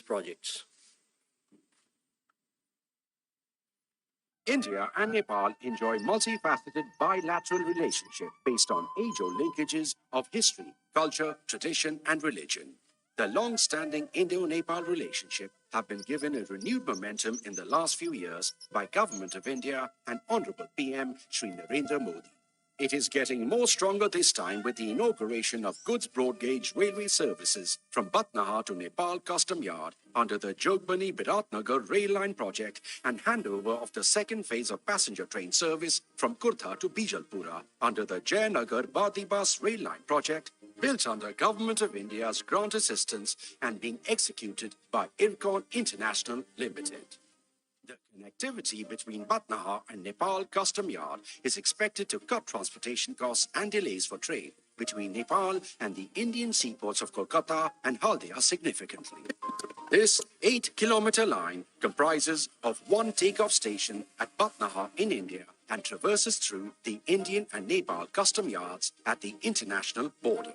projects. India and Nepal enjoy multifaceted bilateral relationship based on age-old linkages of history, culture, tradition, and religion. The long-standing Indo-Nepal relationship have been given a renewed momentum in the last few years by Government of India and Honorable PM Shri Narendra Modi. It is getting more stronger this time with the inauguration of goods broad gauge railway services from Batnaha to Nepal Custom Yard under the Jogbani Biratnagar rail line project and handover of the second phase of passenger train service from Kurtha to Bijalpura under the Jayanagar Badibas rail line project, built under Government of India's grant assistance and being executed by Ircon International Limited. The connectivity between Batnaha and Nepal Custom Yard is expected to cut transportation costs and delays for trade between Nepal and the Indian seaports of Kolkata and Haldia significantly. This 8-kilometer line comprises of one takeoff station at Batnaha in India and traverses through the Indian and Nepal custom yards at the international border.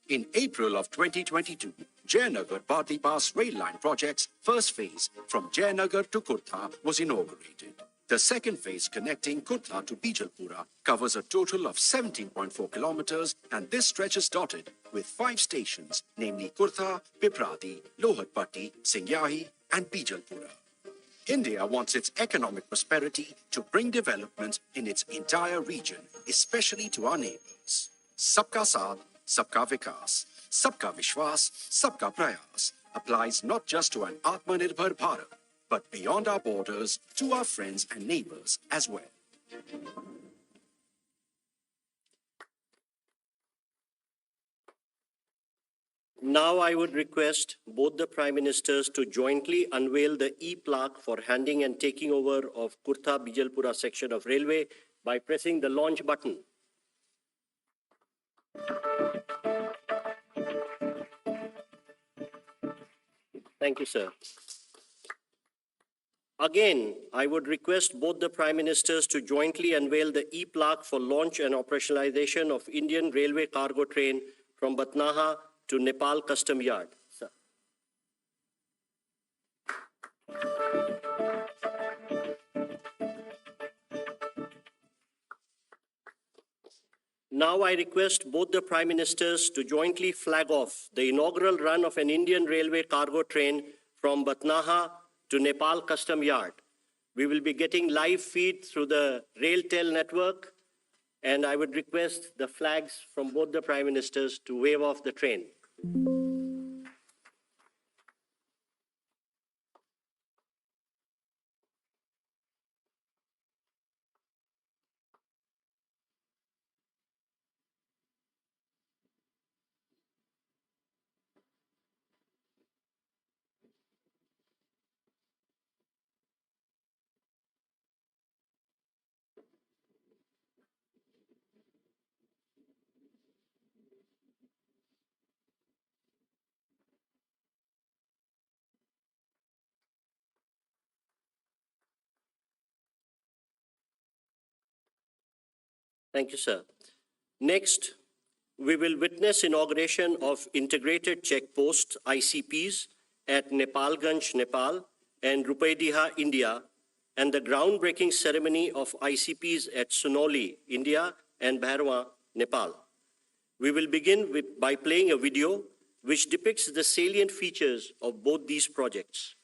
In April of 2022, Jayanagar Badibas rail line project's first phase from Jayanagar to Kurtha was inaugurated. The second phase connecting Kurtha to Bijalpura covers a total of 17.4 kilometers, and this stretch is dotted with 5 stations, namely Kurtha, Pipradi, Lohatpatti, Singyahi, and Bijalpura. India wants its economic prosperity to bring development in its entire region, especially to our neighbors. Sabka Saath, Sabka Vikas, Sabka Vishwas, Sabka Prayas applies not just to an Atmanirbhar Bharat, but beyond our borders to our friends and neighbors as well. Now I would request both the Prime Ministers to jointly unveil the e-plaque for handing and taking over of Kurtha-Bijalpura section of railway by pressing the launch button. Thank you, sir. Again, I would request both the Prime Ministers to jointly unveil the e-plaque for launch and operationalization of Indian Railway cargo train from Batnaha to Nepal Custom Yard. Sir. Now I request both the Prime Ministers to jointly flag off the inaugural run of an Indian Railway cargo train from Batnaha to Nepal Custom Yard. We will be getting live feed through the RailTel network, and I would request the flags from both the Prime Ministers to wave off the train. Thank you, sir. Next, we will witness inauguration of Integrated Checkpost (ICPs) at Nepalganj, Nepal, and Rupaidiha, India, and the groundbreaking ceremony of ICPs at Sunauli, India, and Bhairwa, Nepal. We will begin by playing a video which depicts the salient features of both these projects.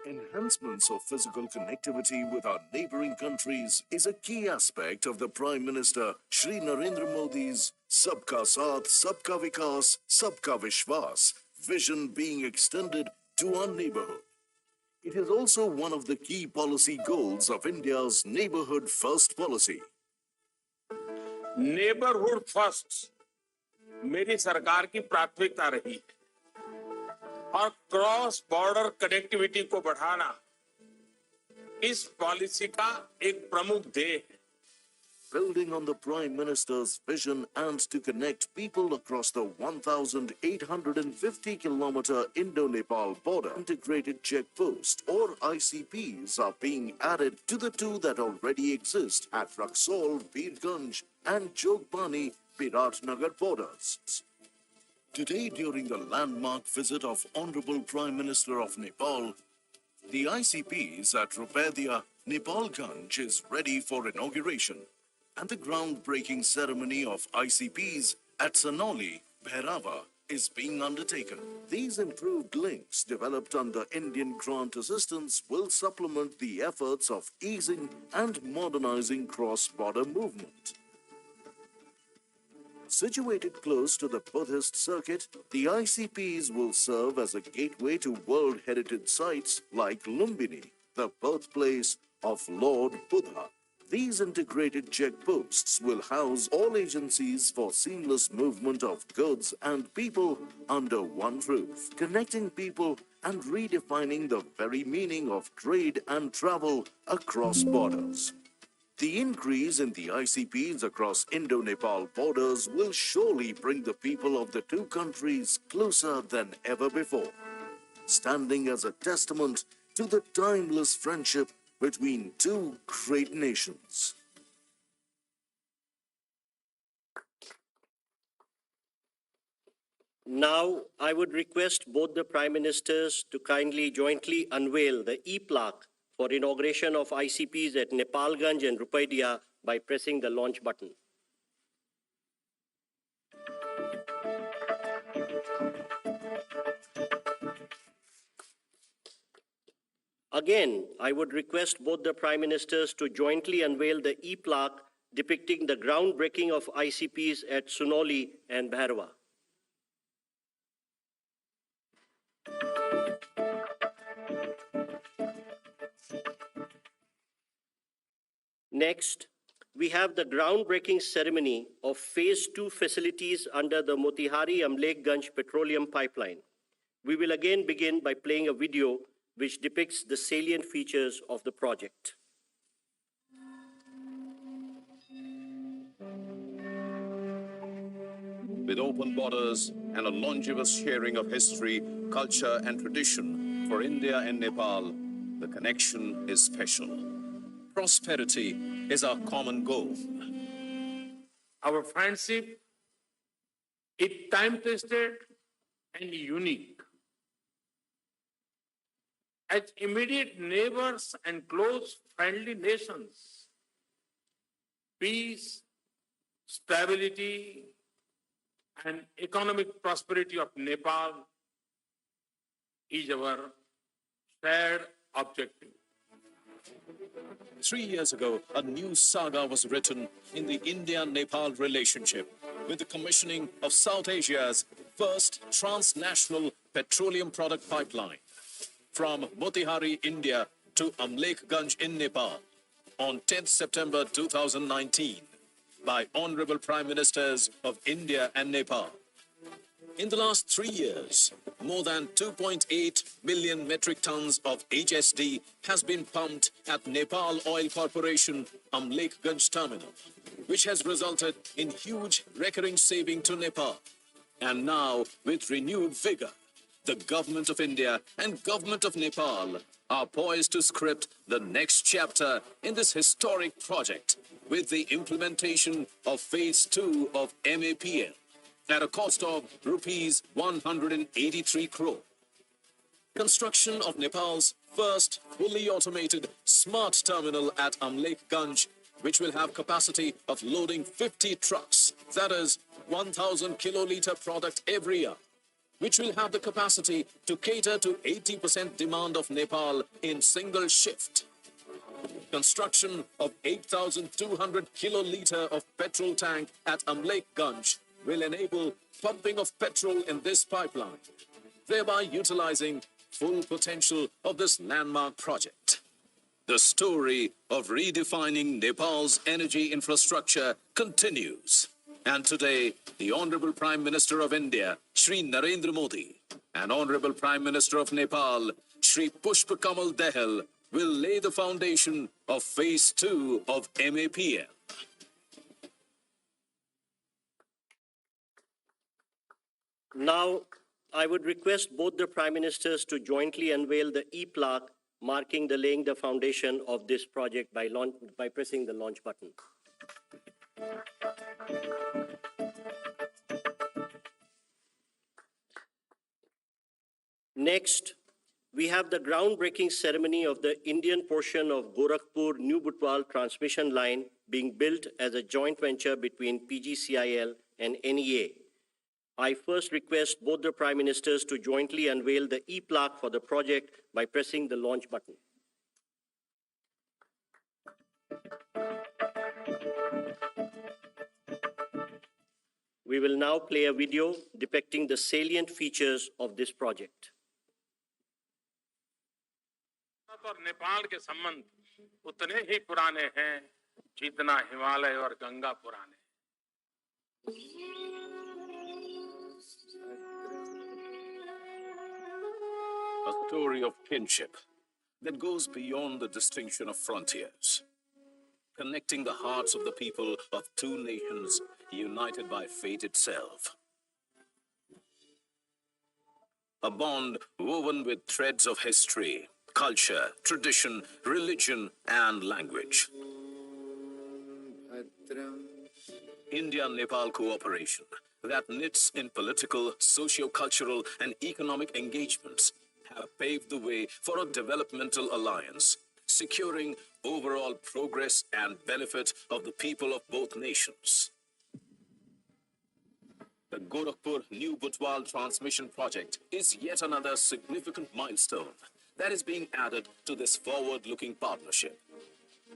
Enhancements of physical connectivity with our neighboring countries is a key aspect of the Prime Minister Shri Narendra Modi's Sabka Saath, Sabka Vikas, Sabka Vishwas vision being extended to our neighborhood. It is also one of the key policy goals of India's Neighborhood First policy. Neighborhood First मेरी सरकार की प्राथमिकता रही है और cross border connectivity को बढ़ाना इस पॉलिसी का एक प्रमुख ध्येय है. Building on the Prime Minister's vision and to connect people across the 1,850-kilometer Indo-Nepal border, integrated checkposts or ICPs are being added to the two that already exist at Raxaul, Birganj and Jogbani Biratnagar borders. Today, during the landmark visit of Honorable Prime Minister of Nepal, the ICPs at Rupedia, Nepalganj is ready for inauguration, and the groundbreaking ceremony of ICPs at Sanoli, Bhairava, is being undertaken. These improved links developed under Indian grant assistance will supplement the efforts of easing and modernizing cross-border movement. Situated close to the Buddhist circuit, the ICPs will serve as a gateway to World Heritage sites like Lumbini, the birthplace of Lord Buddha. These integrated checkposts will house all agencies for seamless movement of goods and people under one roof, connecting people and redefining the very meaning of trade and travel across borders. The increase in the ICPs across Indo-Nepal borders will surely bring the people of the two countries closer than ever before, standing as a testament to the timeless friendship between two great nations. Now, I would request both the Prime Ministers to kindly jointly unveil the e-plaque for inauguration of ICPs at Nepalganj and Rupedia by pressing the launch button. Again, I would request both the Prime Ministers to jointly unveil the e-plaque depicting the groundbreaking of ICPs at Sunoli and Bhairava. Next, we have the groundbreaking ceremony of Phase 2 facilities under the Motihari-Amlekganj petroleum pipeline. We will again begin by playing a video which depicts the salient features of the project. With open borders and a longevous sharing of history, culture, and tradition for India and Nepal, the connection is special. Prosperity is our common goal. Our friendship is time-tested and unique. As immediate neighbors and close friendly nations, peace, stability, and economic prosperity of Nepal is our shared objective. 3 years ago, a new saga was written in the India-Nepal relationship with the commissioning of South Asia's first transnational petroleum product pipeline from Motihari, India to Amlekganj in Nepal on 10th September 2019 by Honorable Prime Ministers of India and Nepal. In the last 3 years, more than 2.8 million metric tons of HSD has been pumped at Nepal Oil Corporation Amlekganj terminal, which has resulted in huge recurring saving to Nepal. And now, with renewed vigor, the Government of India and Government of Nepal are poised to script the next chapter in this historic project with the implementation of Phase 2 of MAPL at a cost of rupees 183 crore. Construction of Nepal's first fully automated smart terminal at Amlekganj, which will have capacity of loading 50 trucks, that is 1,000 kiloliter product every year, which will have the capacity to cater to 80% demand of Nepal in single shift. Construction of 8,200 kiloliter of petrol tank at Amlekganj will enable pumping of petrol in this pipeline, thereby utilizing full potential of this landmark project. The story of redefining Nepal's energy infrastructure continues. And today, the Honorable Prime Minister of India, Shri Narendra Modi, and Honorable Prime Minister of Nepal, Shri Pushpa Kamal Dahal, will lay the foundation of Phase 2 of MAPL. Now, I would request both the Prime Ministers to jointly unveil the e-plaque marking the laying the foundation of this project by pressing the launch button. Next, we have the groundbreaking ceremony of the Indian portion of Gorakhpur-New Butwal transmission line being built as a joint venture between PGCIL and NEA. I first request both the Prime Ministers to jointly unveil the e-plaque for the project by pressing the launch button. We will now play a video depicting the salient features of this project. और नेपाल के संबंध उतने ही पुराने हैं जितना हिमालय और गंगा पुराने। A story of kinship that goes beyond the distinction of frontiers, connecting the hearts of the people of two nations united by fate itself. A bond woven with threads of history, culture, tradition, religion, and language. India-Nepal cooperation that knits in political, socio-cultural, and economic engagements have paved the way for a developmental alliance, securing overall progress and benefit of the people of both nations. The Gorakhpur-New Butwal transmission project is yet another significant milestone that is being added to this forward-looking partnership.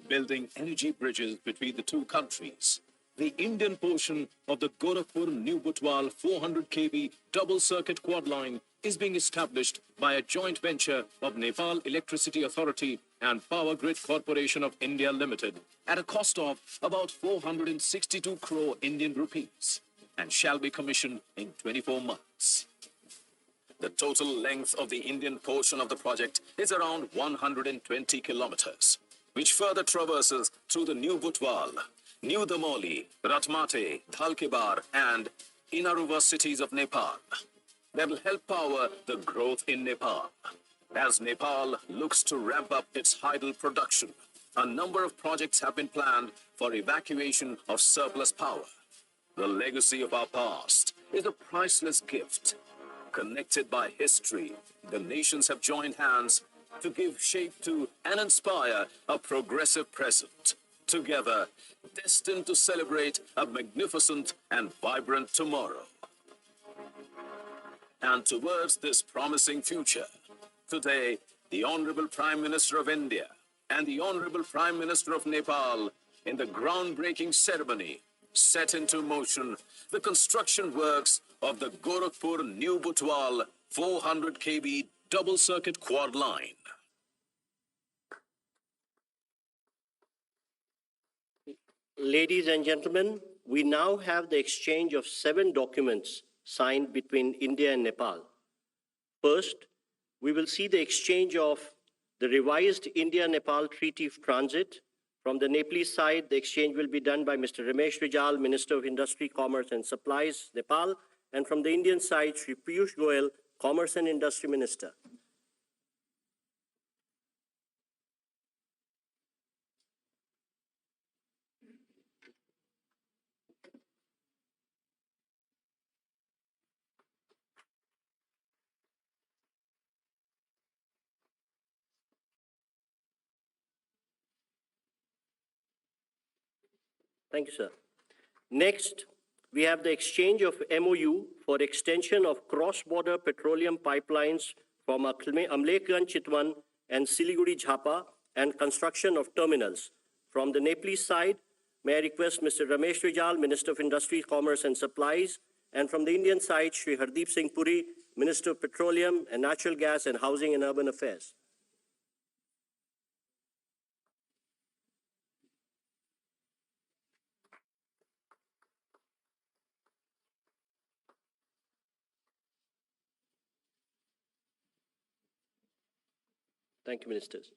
Building energy bridges between the two countries, the Indian portion of the Gorakhpur-New Butwal 400 kV double-circuit quad line is being established by a joint venture of Nepal Electricity Authority and Power Grid Corporation of India Limited at a cost of about 462 crore Indian rupees and shall be commissioned in 24 months. The total length of the Indian portion of the project is around 120 kilometers, which further traverses through the New Butwal, New Damoli, Ratmate, Dhalkebar, and Inaruva cities of Nepal that will help power the growth in Nepal. As Nepal looks to ramp up its hydel production, a number of projects have been planned for evacuation of surplus power. The legacy of our past is a priceless gift. Connected by history, the nations have joined hands to give shape to and inspire a progressive present. Together, destined to celebrate a magnificent and vibrant tomorrow. And towards this promising future, today, the Honorable Prime Minister of India and the Honorable Prime Minister of Nepal, in the groundbreaking ceremony, set into motion the construction works of the Gorakhpur-New Butwal 400 kV double-circuit quad line. Ladies and gentlemen, we now have the exchange of 7 documents signed between India and Nepal. First, we will see the exchange of the revised India-Nepal Treaty of Transit. From the Nepalese side, the exchange will be done by Mr. Ramesh Rijal, Minister of Industry, Commerce and Supplies, Nepal, and from the Indian side, Shri Piyush Goyal, Commerce and Industry Minister. Thank you, sir. Next, we have the exchange of MOU for extension of cross-border petroleum pipelines from Amlekganj Chitwan and Siliguri Jhapa and construction of terminals. From the Nepalese side, may I request Mr. Ramesh Rijal, Minister of Industry, Commerce and Supplies, and from the Indian side, Shri Hardeep Singh Puri, Minister of Petroleum and Natural Gas and Housing and Urban Affairs. Thank you, Ministers.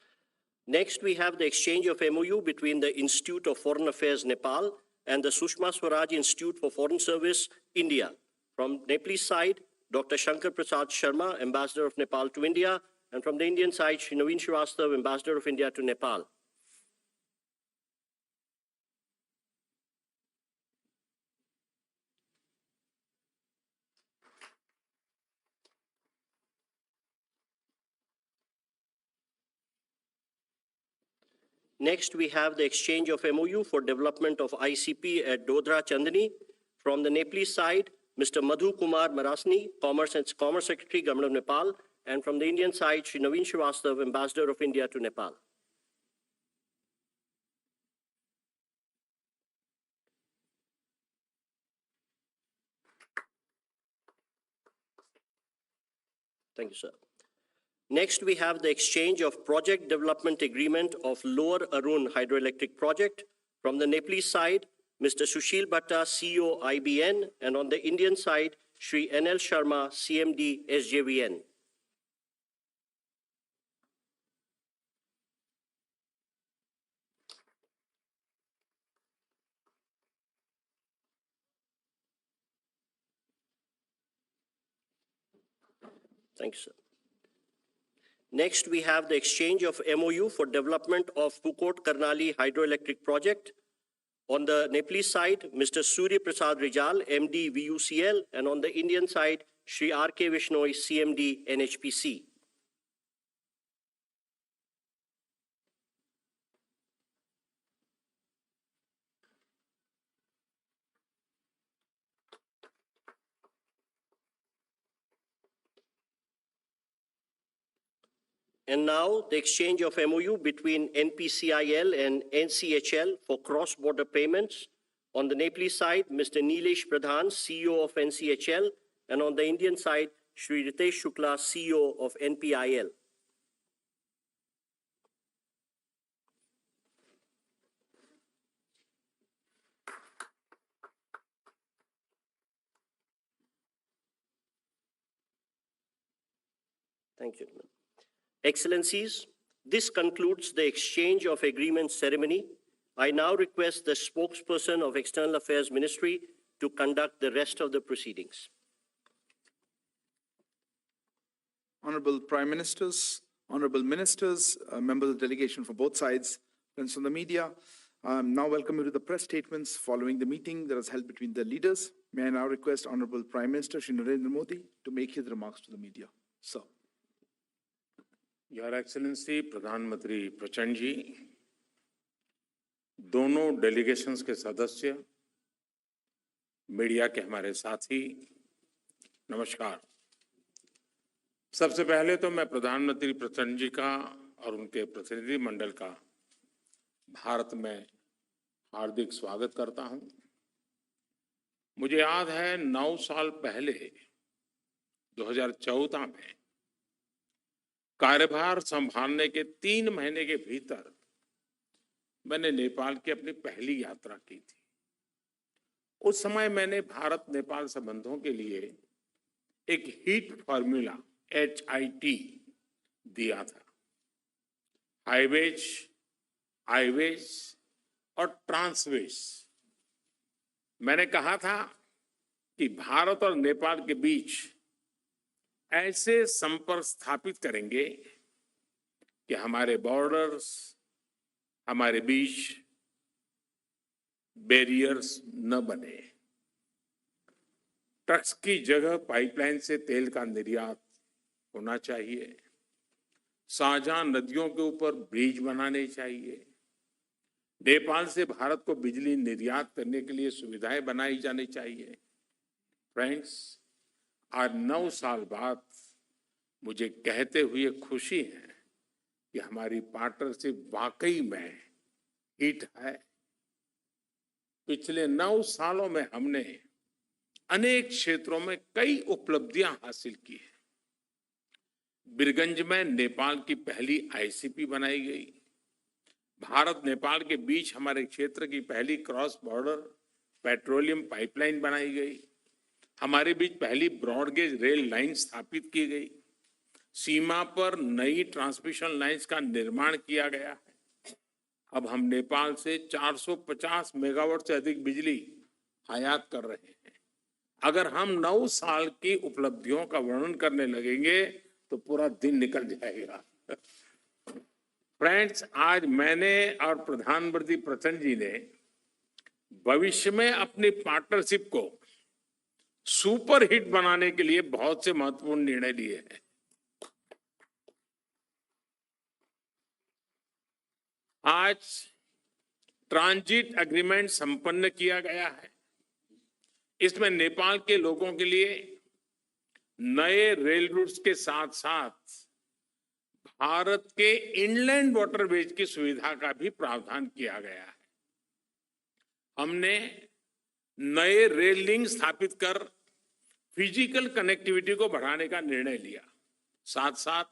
Next, we have the exchange of MOU between the Institute of Foreign Affairs, Nepal, and the Sushma Swaraj Institute for Foreign Service, India. From Nepalese side, Dr. Shankar Prasad Sharma, Ambassador of Nepal to India, and from the Indian side, Shri Naveen Srivastav, Ambassador of India to Nepal. Next, we have the exchange of MOU for development of ICP at Dodra Chandni. From the Nepalese side, Mr. Madhu Kumar Marasni, Commerce Secretary, Government of Nepal, and from the Indian side, Shri Naveen Srivastav, Ambassador of India to Nepal. Thank you, sir. Next, we have the exchange of project development agreement of Lower Arun Hydroelectric Project. From the Nepalese side, Mr. Sushil Bhatta, CEO, IBN, and on the Indian side, Shri NL Sharma, CMD, SJVN. Thank you, sir. Next, we have the exchange of MOU for development of Pukot Karnali Hydroelectric Project. On the Nepalese side, Mr. Surya Prasad Rijal, MD, VUCL, and on the Indian side, Shri R.K. Vishnoi, CMD, NHPC. And now the exchange of MOU between NPCIL and NCHL for cross-border payments. On the Nepalese side, Mr. Nilesh Pradhan, CEO of NCHL, and on the Indian side, Shri Ritesh Shukla, CEO of NPIL. Thank you. Excellencies, this concludes the exchange of agreements ceremony. I now request the spokesperson of External Affairs Ministry to conduct the rest of the proceedings. Honorable Prime Ministers, Honorable Ministers, members of the delegation from both sides, friends from the media, now welcome you to the press statements following the meeting that was held between the leaders. May I now request Honorable Prime Minister Shri Narendra Modi to make his remarks to the media. Sir. Your excellency प्रधानमंत्री प्रचंड जी, दोनों delegations के सदस्य, media के हमारे साथी, नमस्कार। सबसे पहले तो मैं प्रधानमंत्री प्रचंड जी का और उनके प्रतिनिधि मंडल का भारत में हार्दिक स्वागत करता हूं। मुझे याद है 9 साल पहले 2014 में कार्यभार संभालने के 3 महीने के भीतर मैंने नेपाल की अपनी पहली यात्रा की थी। उस समय मैंने भारत नेपाल संबंधों के लिए एक हीट फॉर्मूला HIT दिया था। हाईवेज, आईवेज और ट्रांसवेज। मैंने कहा था कि भारत और नेपाल के बीच ऐसे संपर्क स्थापित करेंगे कि हमारे बॉर्डर्स, हमारे बीच बैरियर्स न बने। ट्रक्स की जगह पाइपलाइन से तेल का निर्यात होना चाहिए। साझा नदियों के ऊपर ब्रिज बनाने चाहिए। नेपाल से भारत को बिजली निर्यात करने के लिए सुविधाएं बनाई जानी चाहिए। फ्रेंड्स, आज 9 साल बाद मुझे कहते हुए खुशी है कि हमारी पार्टनरशिप वाकई में हिट है। पिछले 9 सालों में हमने अनेक क्षेत्रों में कई उपलब्धियां हासिल की हैं। बिरगंज में नेपाल की पहली ICP बनाई गई। भारत नेपाल के बीच हमारे क्षेत्र की पहली क्रॉस बॉर्डर पेट्रोलियम पाइपलाइन बनाई गई। हमारे बीच पहली ब्रॉडगेज रेल लाइन स्थापित की गई। सीमा पर नई ट्रांसमिशन लाइंस का निर्माण किया गया है। अब हम नेपाल से 450 मेगावाट से अधिक बिजली आयात कर रहे हैं। अगर हम 9 साल की उपलब्धियों का वर्णन करने लगेंगे तो पूरा दिन निकल जाएगा। फ्रेंड्स, आज मैंने और प्रधानमंत्री प्रचंड जी ने भविष्य में अपनी पार्टनरशिप को सुपर हिट बनाने के लिए बहुत से महत्वपूर्ण निर्णय लिए हैं। आज ट्रांजिट एग्रीमेंट संपन्न किया गया है। इसमें नेपाल के लोगों के लिए नए रेल रूट्स के साथ साथ भारत के इनलैंड वाटरवेज की सुविधा का भी प्रावधान किया गया है। हमने नए रेल लिंक स्थापित कर फिजिकल कनेक्टिविटी को बढ़ाने का निर्णय लिया। साथ साथ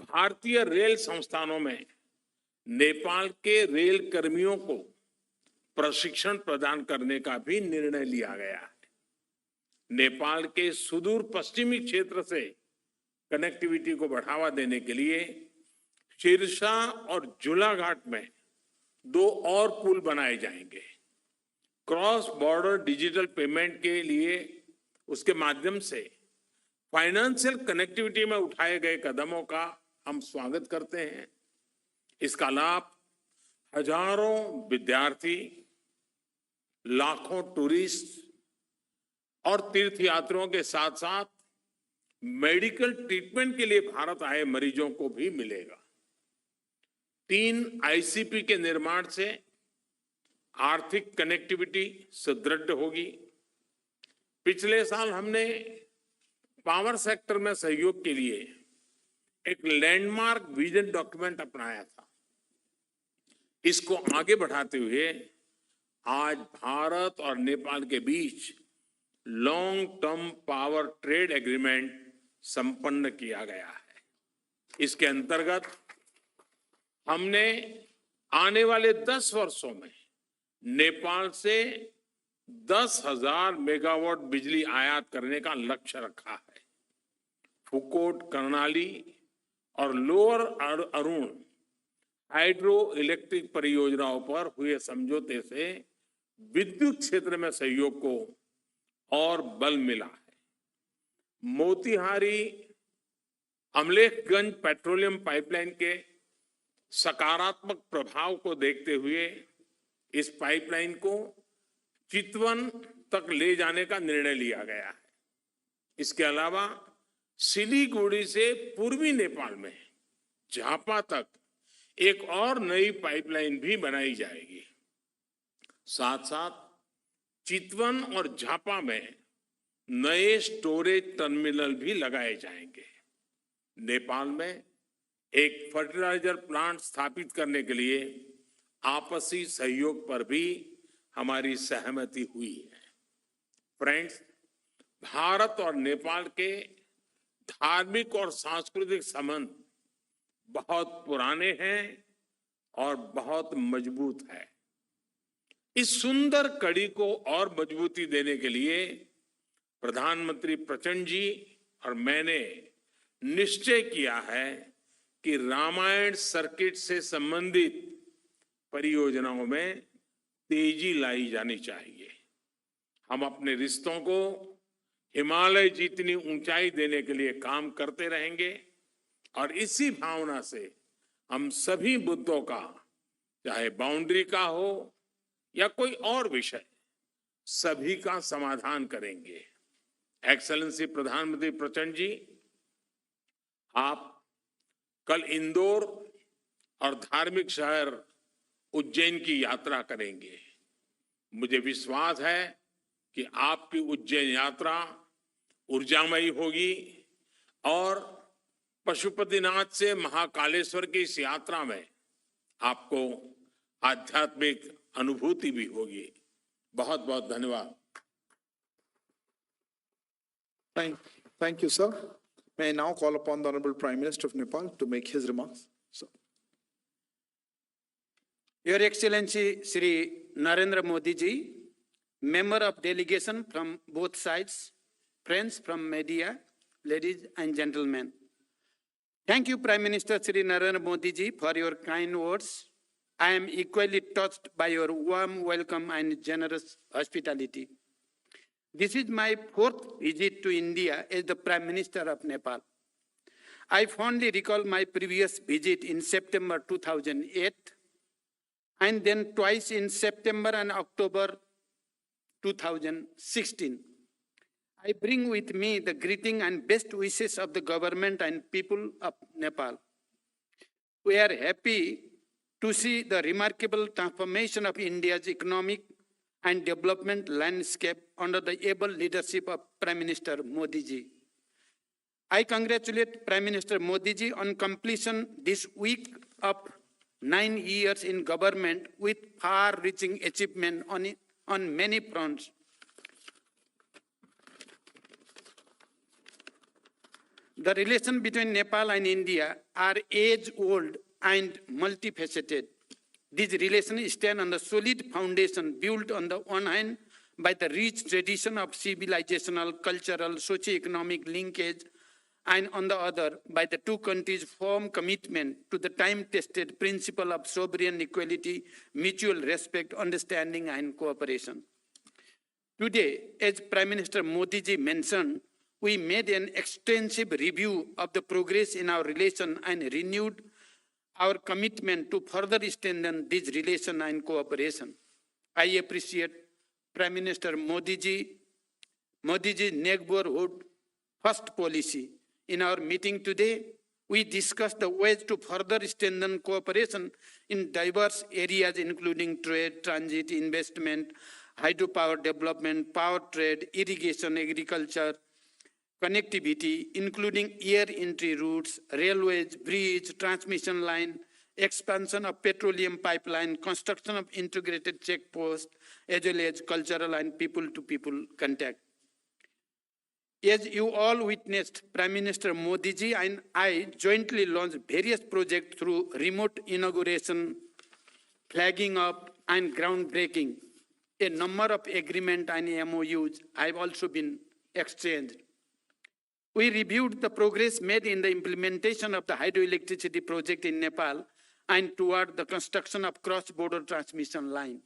भारतीय रेल संस्थानों में नेपाल के रेल कर्मियों को प्रशिक्षण प्रदान करने का भी निर्णय लिया गया है। नेपाल के सुदूर पश्चिमी क्षेत्र से कनेक्टिविटी को बढ़ावा देने के लिए सिरसा और झूलाघाट में 2 और पुल बनाए जाएंगे। क्रॉस बॉर्डर डिजिटल पेमेंट के लिए उसके माध्यम से फाइनेंशियल कनेक्टिविटी में उठाए गए कदमों का हम स्वागत करते हैं। इसका लाभ हजारों विद्यार्थी, लाखों टूरिस्ट और तीर्थयात्रियों के साथ साथ मेडिकल ट्रीटमेंट के लिए भारत आए मरीजों को भी मिलेगा। 3 आईसीपी के निर्माण से आर्थिक कनेक्टिविटी सुदृढ़ होगी। पिछले साल हमने पावर सेक्टर में सहयोग के लिए एक लैंडमार्क विजन डॉक्यूमेंट अपनाया था। इसको आगे बढ़ाते हुए आज भारत और नेपाल के बीच long term power trade agreement संपन्न किया गया है। इसके अंतर्गत हमने आने वाले 10 वर्षों में नेपाल से 10,000 मेगावाट बिजली आयात करने का लक्ष्य रखा है। फुकोट, कर्णाली और लोअर अरुण हाइड्रो इलेक्ट्रिक परियोजनाओं पर हुए समझौते से विद्युत क्षेत्र में सहयोग को और बल मिला है। मोतिहारी अमलेखगंज पेट्रोलियम पाइपलाइन के सकारात्मक प्रभाव को देखते हुए इस पाइपलाइन को चितवन तक ले जाने का निर्णय लिया गया है। इसके अलावा सिलीगुड़ी से पूर्वी नेपाल में झापा तक एक और नई पाइपलाइन भी बनाई जाएगी। साथ साथ चितवन और झापा में नए स्टोरेज टर्मिनल भी लगाए जाएंगे। नेपाल में एक फर्टिलाइजर प्लांट स्थापित करने के लिए आपसी सहयोग पर भी हमारी सहमति हुई है। फ्रेंड्स, भारत और नेपाल के धार्मिक और सांस्कृतिक संबंध बहुत पुराने हैं और बहुत मजबूत है। इस सुंदर कड़ी को और मजबूती देने के लिए प्रधानमंत्री प्रचंड जी और मैंने निश्चय किया है कि रामायण सर्किट से संबंधित परियोजनाओं में तेजी लाई जानी चाहिए। हम अपने रिश्तों को हिमालय जितनी ऊंचाई देने के लिए काम करते रहेंगे और इसी भावना से हम सभी मुद्दों का, चाहे बाउंड्री का हो या कोई और विषय, सभी का समाधान करेंगे। एक्सेलेंसी प्रधानमंत्री प्रचंड जी, आप कल इंदौर और धार्मिक शहर उज्जैन की यात्रा करेंगे। मुझे विश्वास है कि आपकी उज्जैन यात्रा ऊर्जामयी होगी और पशुपतिनाथ से महाकालेश्वर की इस यात्रा में आपको आध्यात्मिक अनुभूति भी होगी। बहुत बहुत धन्यवाद। Thank you, sir. May I now call upon the Honorable Prime Minister of Nepal to make his remarks. Sir. Your Excellency Shri Narendra Modi ji, member of delegation from both sides, friends from media, ladies and gentlemen. Thank you, Prime Minister Shri Narendra Modi ji, for your kind words. I am equally touched by your warm welcome and generous hospitality. This is my 4th visit to India as the Prime Minister of Nepal. I fondly recall my previous visit in September 2008 and then twice in September and October 2016. I bring with me the greeting and best wishes of the government and people of Nepal. We are happy to see the remarkable transformation of India's economic and development landscape under the able leadership of Prime Minister Modi ji. I congratulate Prime Minister Modi ji on completion this week of 9 years in government with far-reaching achievement on many fronts. The relation between Nepal and India are age-old and multifaceted. These relations stand on the solid foundation built on the one hand by the rich tradition of civilizational, cultural, socio-economic linkage, and on the other by the two countries' firm commitment to the time-tested principle of sovereign equality, mutual respect, understanding, and cooperation. Today, as Prime Minister Modi ji mentioned, we made an extensive review of the progress in our relation and renewed our commitment to further strengthen this relation and cooperation. I appreciate Prime Minister Modi's neighborhood first policy. In our meeting today, we discussed the ways to further strengthen cooperation in diverse areas, including trade, transit, investment, hydropower development, power trade, irrigation, agriculture, connectivity, including air entry routes, railways, bridge, transmission line, expansion of petroleum pipeline, construction of integrated checkposts, as well as cultural and people-to-people contact. As you all witnessed, Prime Minister Modi ji and I jointly launched various projects through remote inauguration, flagging up, and groundbreaking. A number of agreements and MOUs have also been exchanged. We reviewed the progress made in the implementation of the hydroelectricity project in Nepal and toward the construction of cross-border transmission line.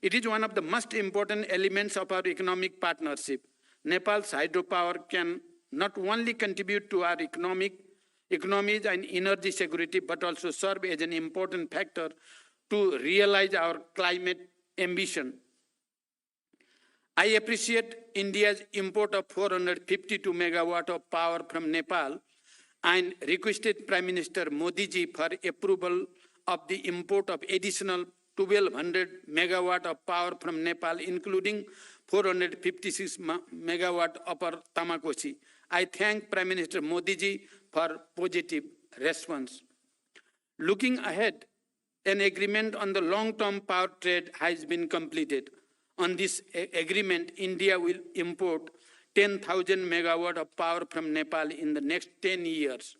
It is one of the most important elements of our economic partnership. Nepal's hydropower can not only contribute to our economies and energy security, but also serve as an important factor to realize our climate ambition. I appreciate India's import of 452 megawatt of power from Nepal and requested Prime Minister Modi ji for approval of the import of additional 1200 megawatt of power from Nepal, including 456 megawatt Upper Tamakosi. I thank Prime Minister Modi ji for positive response. Looking ahead, an agreement on the long-term power trade has been completed. On this agreement, India will import 10,000 megawatt of power from Nepal in the next 10 years.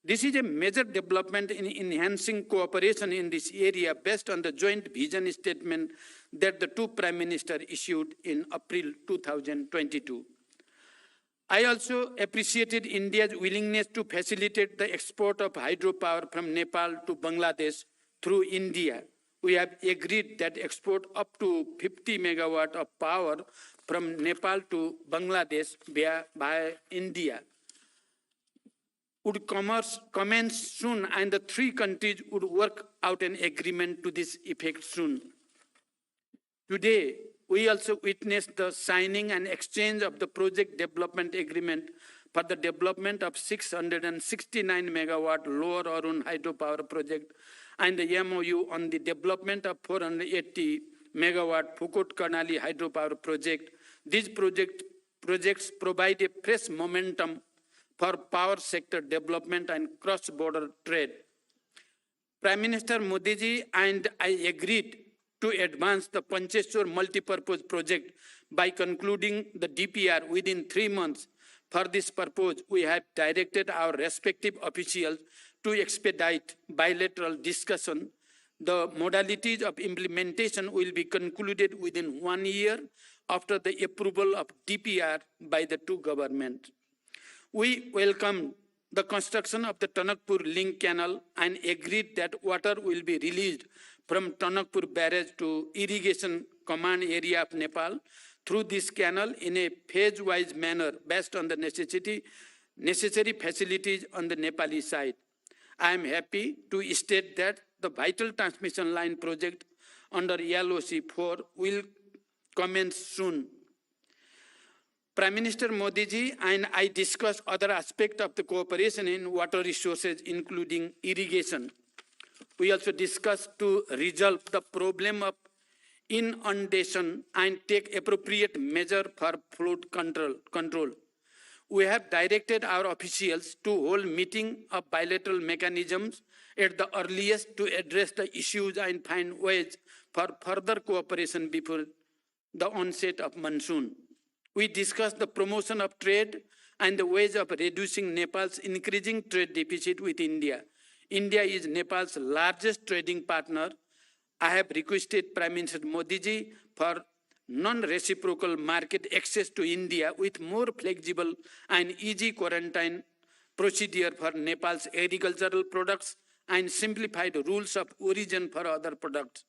This is a major development in enhancing cooperation in this area based on the joint vision statement that the two Prime Ministers issued in April 2022. I also appreciated India's willingness to facilitate the export of hydropower from Nepal to Bangladesh through India. We have agreed that export up to 50 megawatt of power from Nepal to Bangladesh by India would commence soon, and the three countries would work out an agreement to this effect soon. Today, we also witnessed the signing and exchange of the project development agreement for the development of 669 megawatt Lower Arun hydropower project and the MOU on the development of 480 megawatt Phukot Karnali hydropower project. These projects provide a fresh momentum for power sector development and cross-border trade. Prime Minister Modi ji and I agreed to advance the Pancheshwar multipurpose project by concluding the DPR within 3 months. For this purpose, we have directed our respective officials to expedite bilateral discussion. The modalities of implementation will be concluded within 1 year after the approval of DPR by the two governments. We welcome the construction of the Tanakpur Link Canal and agreed that water will be released from Tanakpur Barrage to irrigation command area of Nepal through this canal in a phase-wise manner based on the necessary facilities on the Nepali side. I am happy to state that the vital transmission line project under LOC 4 will commence soon. Prime Minister Modi ji and I discussed other aspects of the cooperation in water resources, including irrigation. We also discussed to resolve the problem of inundation and take appropriate measure for flood control. We have directed our officials to hold meeting of bilateral mechanisms at the earliest to address the issues and find ways for further cooperation before the onset of monsoon. We discussed the promotion of trade and the ways of reducing Nepal's increasing trade deficit with India. India is Nepal's largest trading partner. I have requested Prime Minister Modi ji for non-reciprocal market access to India with more flexible and easy quarantine procedure for Nepal's agricultural products and simplified rules of origin for other products.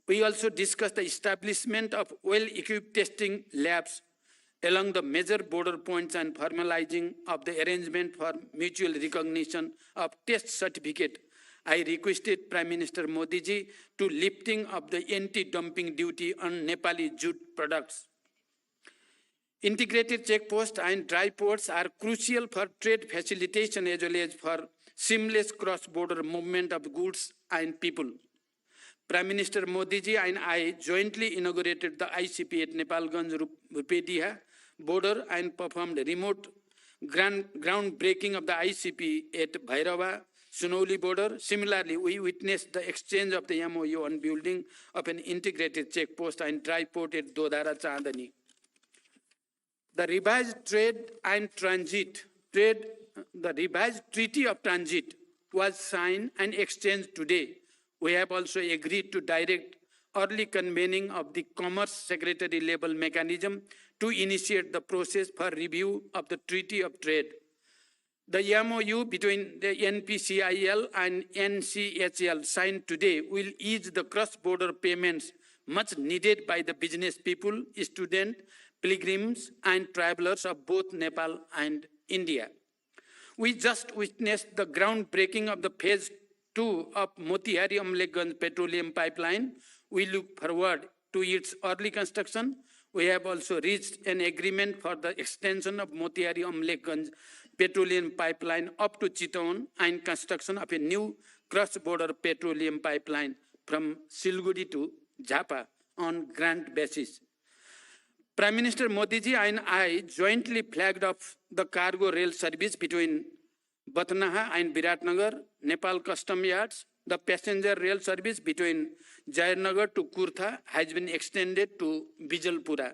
We also discussed the establishment of well-equipped testing labs along the major border points and formalizing of the arrangement for mutual recognition of test certificate. I requested Prime Minister Modi ji to lifting of the anti-dumping duty on Nepali jute products. Integrated checkposts and dry ports are crucial for trade facilitation as well as for seamless cross-border movement of goods and people. Prime Minister Modi ji and I jointly inaugurated the ICP at Nepalganj Rupediha border and performed remote groundbreaking of the ICP at Bhairava Sunauli border. Similarly, we witnessed the exchange of the MOU on building of an integrated checkpost and dry port at Dodara Chandani. The revised Treaty of Transit was signed and exchanged today. We have also agreed to direct early convening of the Commerce Secretary level mechanism to initiate the process for review of the Treaty of Trade. The MOU between the NPCIL and NCHL signed today will ease the cross-border payments much needed by the business people, students, pilgrims, and travelers of both Nepal and India. We just witnessed the groundbreaking of the phase 2 of Motihari Amlekhganj petroleum pipeline. We look forward to its early construction. We have also reached an agreement for the extension of Motihari Amlekhganj petroleum pipeline up to Chittagong and construction of a new cross-border petroleum pipeline from Siliguri to Jhapa on grant basis. Prime Minister Modi ji and I jointly flagged off the cargo rail service between Batnaha and Viratnagar, Nepal Custom Yards. The passenger rail service between Jayanagar to Kurtha has been extended to Bijalpura.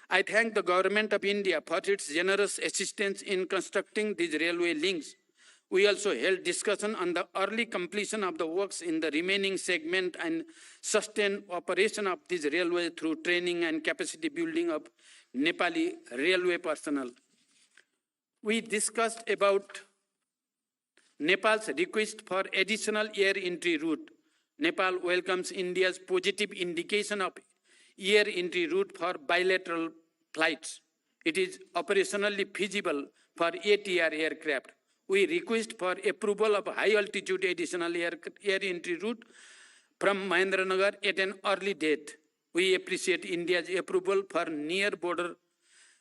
I thank the Government of India for its generous assistance in constructing these railway links. We also held discussion on the early completion of the works in the remaining segment and sustained operation of this railway through training and capacity building of Nepali railway personnel. We discussed about Nepal's request for additional air entry route. Nepal welcomes India's positive indication of air entry route for bilateral flights. It is operationally feasible for ATR aircraft. We request for approval of high-altitude additional air entry route from Mahendranagar at an early date. We appreciate India's approval for near-border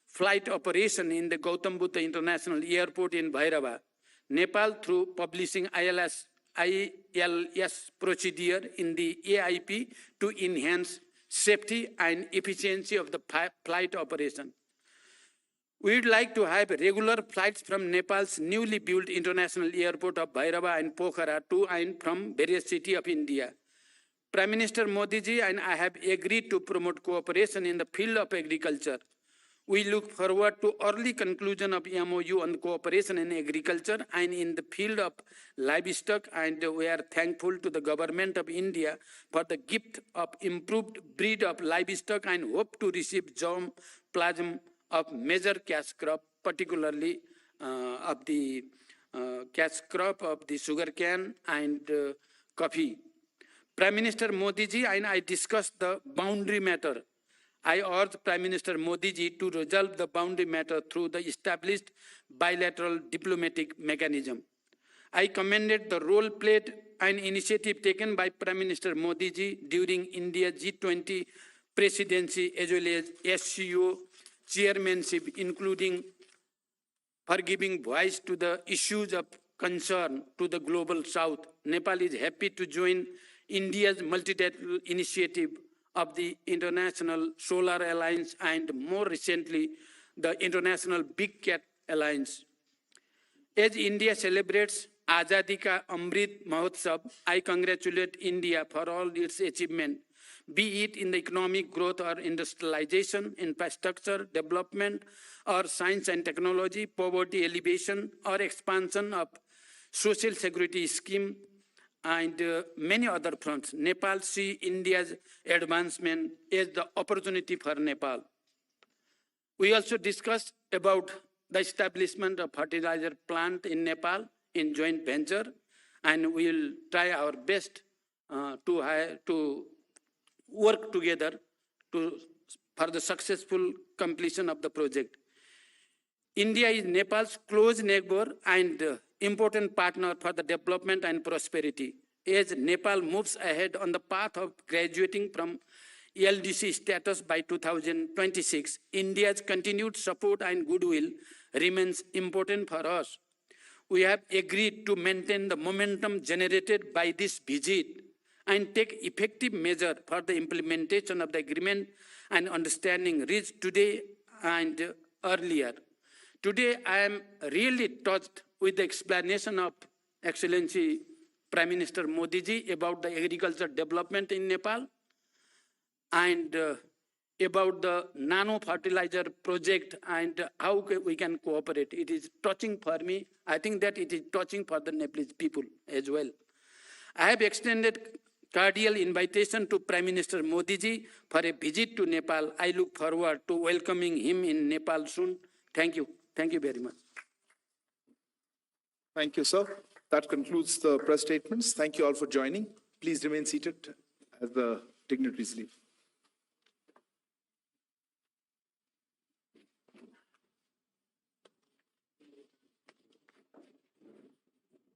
flight operation in the Gautam Buddha International Airport in Bhairava. Nepal, through publishing ILS procedure in the AIP to enhance safety and efficiency of the flight operation. We would like to have regular flights from Nepal's newly built international airport of Bhairava and Pokhara to and from various cities of India. Prime Minister Modi ji and I have agreed to promote cooperation in the field of agriculture. We look forward to early conclusion of MOU on cooperation in agriculture and in the field of livestock, and we are thankful to the Government of India for the gift of improved breed of livestock and hope to receive germplasm of major cash crop, particularly of the cash crop of the sugarcane and coffee. Prime Minister Modi ji and I discussed the boundary matter. I urge Prime Minister Modi ji to resolve the boundary matter through the established bilateral diplomatic mechanism. I commended the role played and initiative taken by Prime Minister Modi ji during India G20 presidency as well as SCO chairmanship, including for giving voice to the issues of concern to the global south, Nepal is happy to join India's multilateral initiative of the International Solar Alliance and more recently, the International Big Cat Alliance. As India celebrates Azadi Ka Amrit Mahotsav, I congratulate India for all its achievement, be it in the economic growth or industrialization, infrastructure development, or science and technology, poverty alleviation, or expansion of social security scheme, and many other fronts. Nepal see India's advancement as the opportunity for Nepal. We also discussed about the establishment of fertilizer plant in Nepal in joint venture, and we will try our best to work together for the successful completion of the project. India is Nepal's close neighbor and important partner for the development and prosperity. As Nepal moves ahead on the path of graduating from LDC status by 2026, India's continued support and goodwill remains important for us. We have agreed to maintain the momentum generated by this visit and take effective measures for the implementation of the agreement and understanding reached today and earlier. Today, I am really touched with the explanation of Excellency Prime Minister Modi ji about the agriculture development in Nepal and about the nano fertilizer project and how we can cooperate. It is touching for me. I think that it is touching for the Nepalese people as well. I have extended cordial invitation to Prime Minister Modi ji for a visit to Nepal. I look forward to welcoming him in Nepal soon. Thank you. Thank you very much. Thank you, sir. That concludes the press statements. Thank you all for joining. Please remain seated as the dignitaries leave.